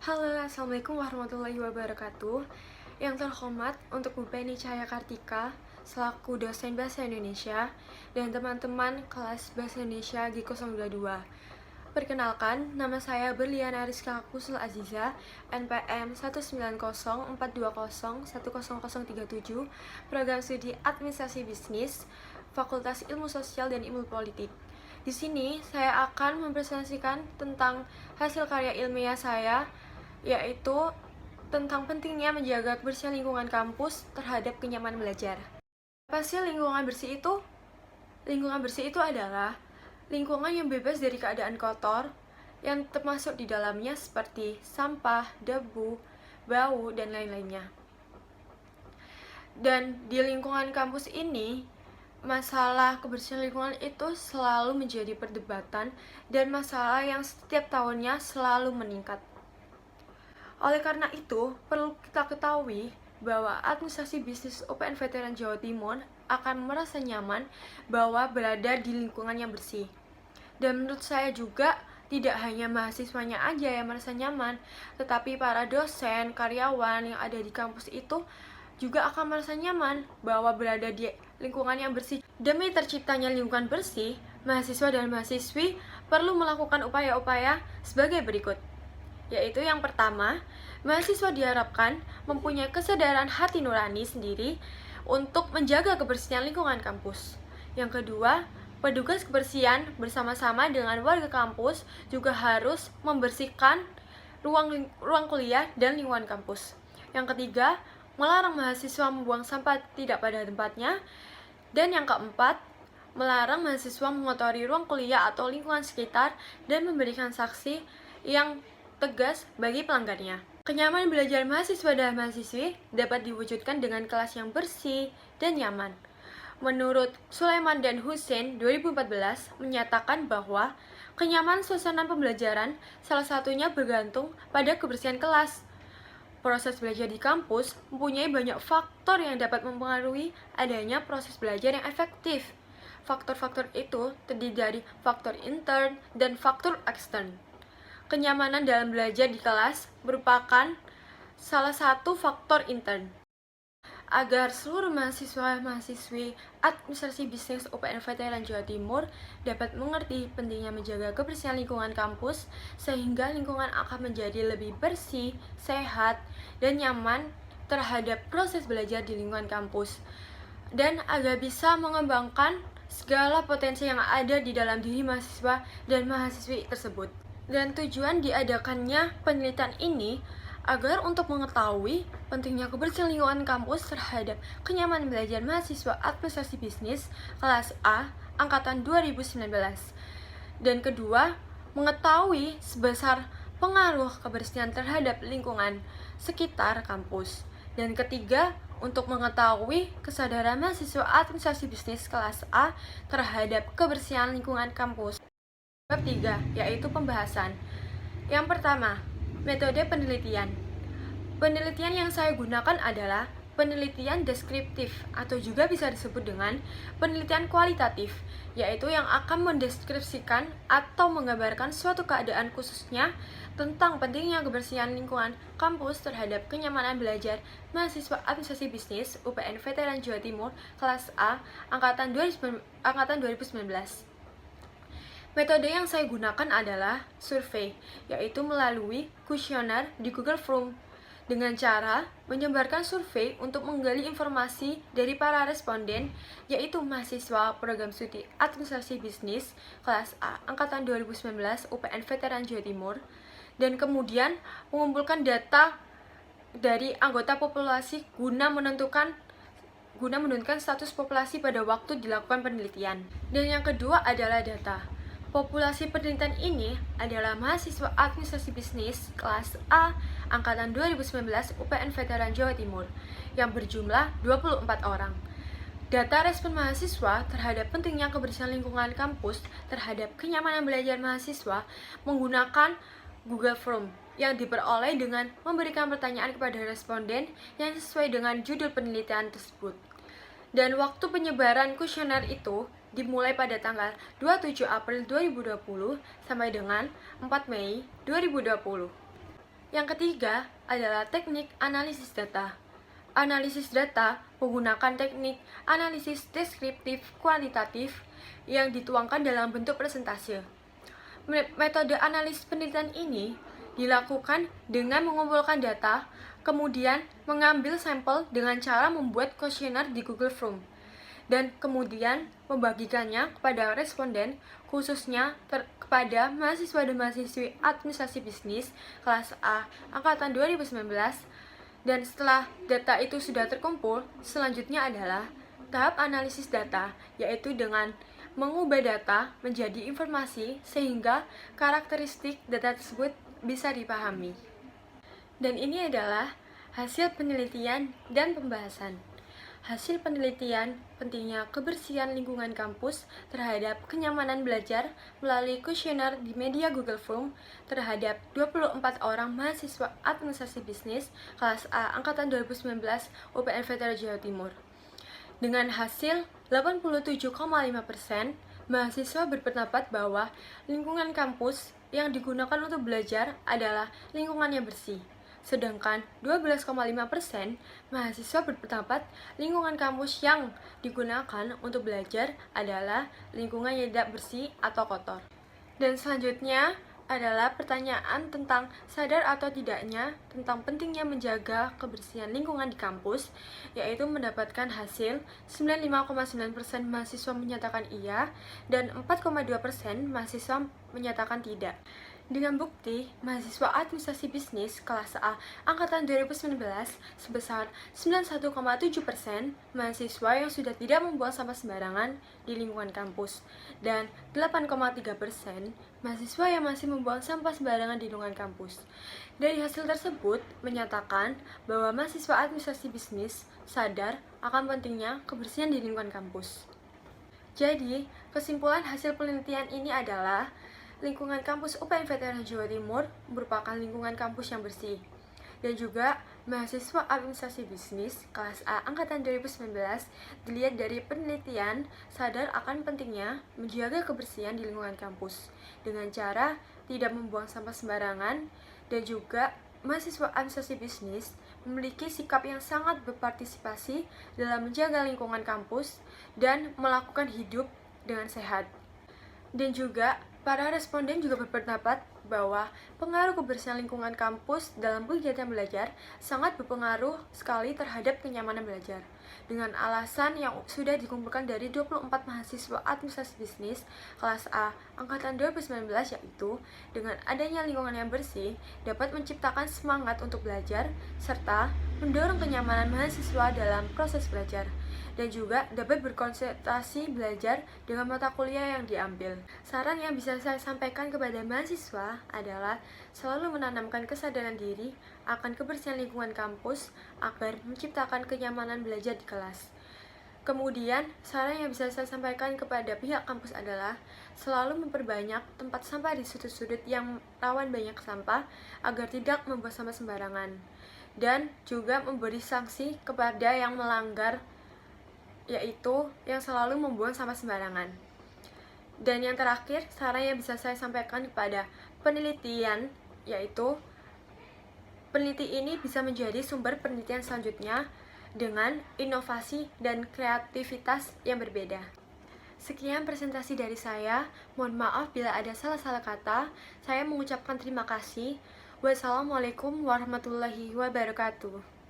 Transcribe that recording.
Halo, Assalamualaikum warahmatullahi wabarakatuh. Yang terhormat untuk Bu Penny Cahaya Kartika selaku dosen Bahasa Indonesia dan teman-teman kelas Bahasa Indonesia G022. Perkenalkan, nama saya Berliana Rizka Kusul Aziza, NPM 19042010037, Program Studi Administrasi Bisnis, Fakultas Ilmu Sosial dan Ilmu Politik. Di sini saya akan mempresentasikan tentang hasil karya ilmiah saya, yaitu tentang pentingnya menjaga kebersihan lingkungan kampus terhadap kenyamanan belajar. Apa sih lingkungan bersih itu? Lingkungan bersih itu adalah lingkungan yang bebas dari keadaan kotor, yang termasuk di dalamnya seperti sampah, debu, bau, dan lain-lainnya. Dan di lingkungan kampus ini, masalah kebersihan lingkungan itu selalu menjadi perdebatan dan masalah yang setiap tahunnya selalu meningkat. Oleh karena itu, perlu kita ketahui bahwa administrasi bisnis UPN Veteran Jawa Timur akan merasa nyaman bahwa berada di lingkungan yang bersih. Dan menurut saya juga, tidak hanya mahasiswanya aja yang merasa nyaman, tetapi para dosen, karyawan yang ada di kampus itu juga akan merasa nyaman bahwa berada di lingkungan yang bersih. Demi terciptanya lingkungan bersih, mahasiswa dan mahasiswi perlu melakukan upaya-upaya sebagai berikut. Yaitu yang pertama, mahasiswa diharapkan mempunyai kesadaran hati nurani sendiri untuk menjaga kebersihan lingkungan kampus. Yang kedua, petugas kebersihan bersama-sama dengan warga kampus juga harus membersihkan ruang kuliah dan lingkungan kampus. Yang ketiga, melarang mahasiswa membuang sampah tidak pada tempatnya. Dan yang keempat, melarang mahasiswa mengotori ruang kuliah atau lingkungan sekitar dan memberikan sanksi yang tegas bagi pelanggarnya. Kenyamanan belajar mahasiswa dan mahasiswi dapat diwujudkan dengan kelas yang bersih dan nyaman. Menurut Sulaiman dan Hussein 2014 menyatakan bahwa kenyamanan suasana pembelajaran salah satunya bergantung pada kebersihan kelas. Proses belajar di kampus mempunyai banyak faktor yang dapat mempengaruhi adanya proses belajar yang efektif. Faktor-faktor itu terdiri dari faktor intern dan faktor ekstern. Kenyamanan dalam belajar di kelas merupakan salah satu faktor intern. Agar seluruh mahasiswa-mahasiswi administrasi bisnis UPN Veteran Jawa Timur dapat mengerti pentingnya menjaga kebersihan lingkungan kampus, sehingga lingkungan akan menjadi lebih bersih, sehat, dan nyaman terhadap proses belajar di lingkungan kampus. Dan agar bisa mengembangkan segala potensi yang ada di dalam diri mahasiswa dan mahasiswi tersebut. Dan tujuan diadakannya penelitian ini agar untuk mengetahui pentingnya kebersihan lingkungan kampus terhadap kenyamanan belajar mahasiswa administrasi bisnis kelas A angkatan 2019. Dan kedua, mengetahui sebesar pengaruh kebersihan terhadap lingkungan sekitar kampus. Dan ketiga, untuk mengetahui kesadaran mahasiswa administrasi bisnis kelas A terhadap kebersihan lingkungan kampus. Bab 3, yaitu pembahasan. Yang pertama, metode penelitian. Penelitian yang saya gunakan adalah penelitian deskriptif atau juga bisa disebut dengan penelitian kualitatif, yaitu yang akan mendeskripsikan atau menggambarkan suatu keadaan khususnya tentang pentingnya kebersihan lingkungan kampus terhadap kenyamanan belajar mahasiswa administrasi bisnis UPN Veteran Jawa Timur kelas A angkatan 2019. Metode yang saya gunakan adalah survei, yaitu melalui kuesioner di Google Form dengan cara menyebarkan survei untuk menggali informasi dari para responden, yaitu mahasiswa program studi administrasi bisnis kelas A angkatan 2019 UPN Veteran Jawa Timur, dan kemudian mengumpulkan data dari anggota populasi guna menentukan status populasi pada waktu dilakukan penelitian. Dan yang kedua adalah data. Populasi penelitian ini adalah mahasiswa administrasi bisnis kelas A angkatan 2019 UPN Veteran Jawa Timur yang berjumlah 24 orang. Data respon mahasiswa terhadap pentingnya kebersihan lingkungan kampus terhadap kenyamanan belajar mahasiswa menggunakan Google Form yang diperoleh dengan memberikan pertanyaan kepada responden yang sesuai dengan judul penelitian tersebut. Dan waktu penyebaran kuesioner itu dimulai pada tanggal 27 April 2020 sampai dengan 4 Mei 2020. Yang ketiga adalah teknik analisis data. Analisis data menggunakan teknik analisis deskriptif kuantitatif yang dituangkan dalam bentuk presentase. Metode analisis penelitian ini dilakukan dengan mengumpulkan data, kemudian mengambil sampel dengan cara membuat kuesioner di Google Form, dan kemudian membagikannya kepada responden, khususnya kepada mahasiswa dan mahasiswi administrasi bisnis kelas A angkatan 2019. Dan setelah data itu sudah terkumpul, selanjutnya adalah tahap analisis data, yaitu dengan mengubah data menjadi informasi sehingga karakteristik data tersebut bisa dipahami. Dan ini adalah hasil penelitian dan pembahasan. Hasil penelitian pentingnya kebersihan lingkungan kampus terhadap kenyamanan belajar melalui kuesioner di media Google Form terhadap 24 orang mahasiswa administrasi bisnis kelas A angkatan 2019 UPN Veteran Jawa Timur. Dengan hasil 87,5%, mahasiswa berpendapat bahwa lingkungan kampus yang digunakan untuk belajar adalah lingkungan yang bersih. Sedangkan 12,5% mahasiswa berpendapat lingkungan kampus yang digunakan untuk belajar adalah lingkungan yang tidak bersih atau kotor. Dan selanjutnya adalah pertanyaan tentang sadar atau tidaknya tentang pentingnya menjaga kebersihan lingkungan di kampus, yaitu mendapatkan hasil 95,9% mahasiswa menyatakan iya dan 4,2% mahasiswa menyatakan tidak. Dengan bukti, mahasiswa administrasi bisnis kelas A angkatan 2019 sebesar 91,7% mahasiswa yang sudah tidak membuang sampah sembarangan di lingkungan kampus dan 8,3% mahasiswa yang masih membuang sampah sembarangan di lingkungan kampus. Dari hasil tersebut menyatakan bahwa mahasiswa administrasi bisnis sadar akan pentingnya kebersihan di lingkungan kampus. Jadi, kesimpulan hasil penelitian ini adalah lingkungan kampus UPN Veteran Jawa Timur merupakan lingkungan kampus yang bersih. Dan juga mahasiswa administrasi bisnis kelas A angkatan 2019 dilihat dari penelitian sadar akan pentingnya menjaga kebersihan di lingkungan kampus dengan cara tidak membuang sampah sembarangan, dan juga mahasiswa administrasi bisnis memiliki sikap yang sangat berpartisipasi dalam menjaga lingkungan kampus dan melakukan hidup dengan sehat. Dan juga para responden juga berpendapat bahwa pengaruh kebersihan lingkungan kampus dalam kegiatan belajar sangat berpengaruh sekali terhadap kenyamanan belajar. Dengan alasan yang sudah dikumpulkan dari 24 mahasiswa administrasi bisnis kelas A angkatan 2019, yaitu dengan adanya lingkungan yang bersih dapat menciptakan semangat untuk belajar serta mendorong kenyamanan mahasiswa dalam proses belajar, dan juga dapat berkonsentrasi belajar dengan mata kuliah yang diambil. Saran yang bisa saya sampaikan kepada mahasiswa adalah selalu menanamkan kesadaran diri akan kebersihan lingkungan kampus agar menciptakan kenyamanan belajar di kelas. Kemudian, saran yang bisa saya sampaikan kepada pihak kampus adalah selalu memperbanyak tempat sampah di sudut-sudut yang rawan banyak sampah agar tidak membuang sampah sembarangan, dan juga memberi sanksi kepada yang melanggar, yaitu yang selalu membuang sampah sembarangan. Dan yang terakhir, saran yang bisa saya sampaikan kepada penelitian, yaitu peneliti ini bisa menjadi sumber penelitian selanjutnya dengan inovasi dan kreativitas yang berbeda. Sekian presentasi dari saya. Mohon maaf bila ada salah-salah kata. Saya mengucapkan terima kasih. Wassalamualaikum warahmatullahi wabarakatuh.